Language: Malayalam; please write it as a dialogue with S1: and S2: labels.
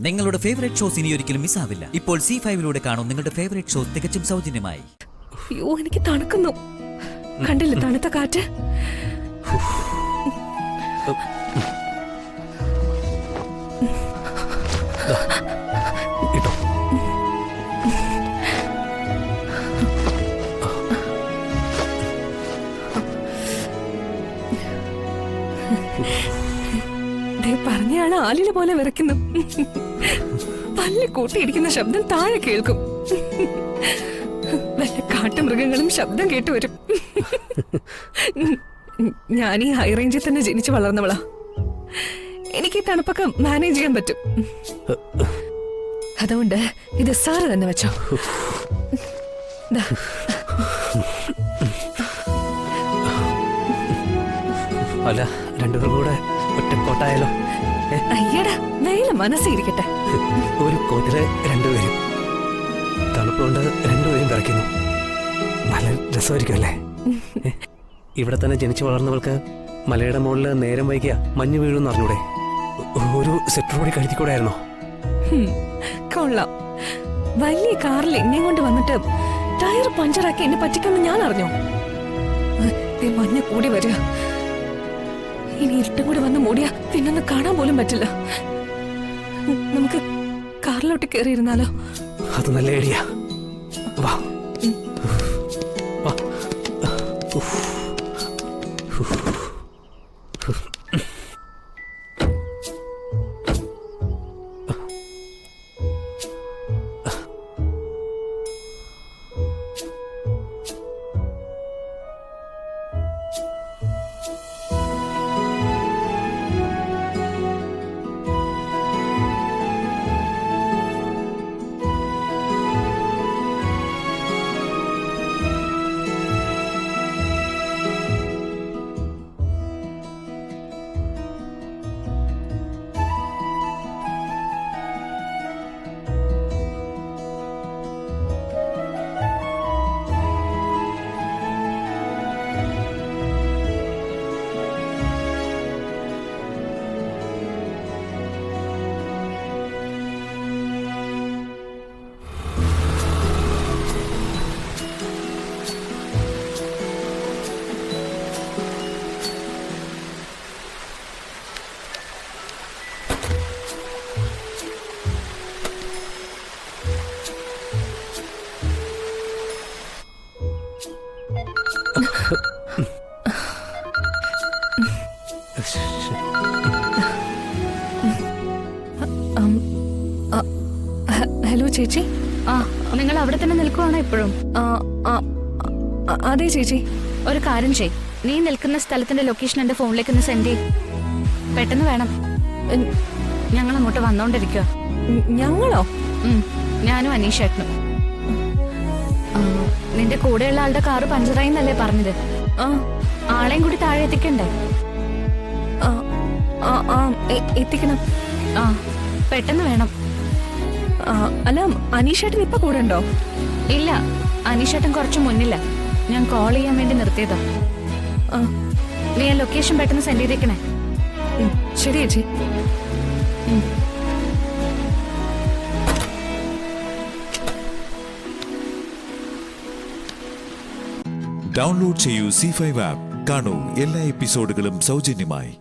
S1: നിങ്ങളുടെ ഫേവറേറ്റ് ഷോസ് ഇനി ഒരിക്കലും മിസ്സാവില്ല. ഇപ്പോൾ C5 കാണും നിങ്ങളുടെ ഫേവറേറ്റ് ഷോസ് തികച്ചും സൗജന്യമായി.
S2: അയ്യോ, എനിക്ക് തണുക്കുന്നു. കണ്ടില്ലേ തണുത്ത കാറ്റ്? പറഞ്ഞയാള് ആലില പോലെ വിറയ്ക്കുന്നു. പല്ല് കൂട്ടിയിടിക്കുന്ന ശബ്ദം താഴെ കേൾക്കും. വല്ല കാട്ടുമൃഗങ്ങളും ശബ്ദം കേട്ടു വരും. ഞാൻ ഈ ഹൈ റേഞ്ചിൽ തന്നെ ജനിച്ചു വളർന്നവളാ. എനിക്ക് ഈ തണുപ്പൊക്കെ മാനേജ് ചെയ്യാൻ പറ്റും. അതുകൊണ്ട് ഇത് സാറ് തന്നെ വെച്ചോ.
S3: അല്ല, രണ്ടുപേരും കൂടെ ഒറ്റക്കോട്ടായാലോ?
S2: അയ്യടാ, വെയില മനസ്സിരിക്കട്ടെ.
S3: ഒരു കോട്ടില് രണ്ടുപേരും, തണുപ്പുകൊണ്ട് രണ്ടുപേരും വിറയ്ക്കുന്നു. നല്ല രസമായിരിക്കും അല്ലേ? ഇവിടെ തന്നെ ജനിച്ചു വളർന്നവൾക്ക് മലയുടെ മുകളിൽ നേരം വൈകിയ മഞ്ഞ് വീഴുമെന്ന് അറിഞ്ഞൂടെ? ഒരു സെറ്റർ കൂടി കഴുത്തിക്കൂടായിരുന്നോ?
S2: കൊള്ളാം. വലിയ കാറിൽ എന്നെ കൊണ്ട് വന്നിട്ട് ടയർ പഞ്ചറാക്കി എന്നെ പറ്റിക്കാമെന്ന് ഞാൻ അറിഞ്ഞോ? മഞ്ഞ് കൂടി വരിക. ഇനി ഇരുട്ടും കൂടി വന്ന് മൂടിയാ പിന്നൊന്ന് കാണാൻ പോലും പറ്റില്ല. നമുക്ക് കാറിലോട്ട് കയറിയിരുന്നാലോ?
S3: അത് നല്ല ഐഡിയ. വാ.
S2: ഹലോ ചേച്ചി.
S4: നിങ്ങൾ അവിടെ തന്നെ നിൽക്കുവാണോ ഇപ്പോഴും?
S2: അതെ ചേച്ചി.
S4: ഒരു കാര്യം ചെയ്, നീ നിൽക്കുന്ന സ്ഥലത്തിന്റെ ലൊക്കേഷൻ എന്റെ ഫോണിലേക്ക് ഒന്ന് സെൻഡ് ചെയ്. പെട്ടെന്ന് വേണം. ഞങ്ങൾ അങ്ങോട്ട് വന്നോണ്ടിരിക്കുക.
S2: ഞങ്ങളോ?
S4: ഞാനും അനീഷേട്ടനും. നിന്റെ കൂടെയുള്ള ആളുടെ കാറ് പഞ്ചറായി എന്നല്ലേ പറഞ്ഞത്? ആളെയും കൂടി താഴെ എത്തിക്കണ്ടേ?
S2: എത്തിക്കണം.
S4: പെട്ടെന്ന് വേണം.
S2: അല്ല, അനീഷേട്ടൻ ഇപ്പൊ കൂടെ ഉണ്ടോ?
S4: ഇല്ല, അനീഷേട്ടൻ കുറച്ച് മുന്നില്ല. ഞാൻ കോൾ ചെയ്യാൻ വേണ്ടി നിർത്തിയതാ. നീ ആ ലൊക്കേഷൻ പെട്ടെന്ന് സെൻഡ് ചെയ്തേക്കണേ.
S2: ശരി ചേച്ചി.
S5: ഡൗൺലോഡ് ചെയ്യൂ C5 ആപ്പ്. കാണൂ എല്ലാ എപ്പിസോഡുകളും സൗജന്യമായി.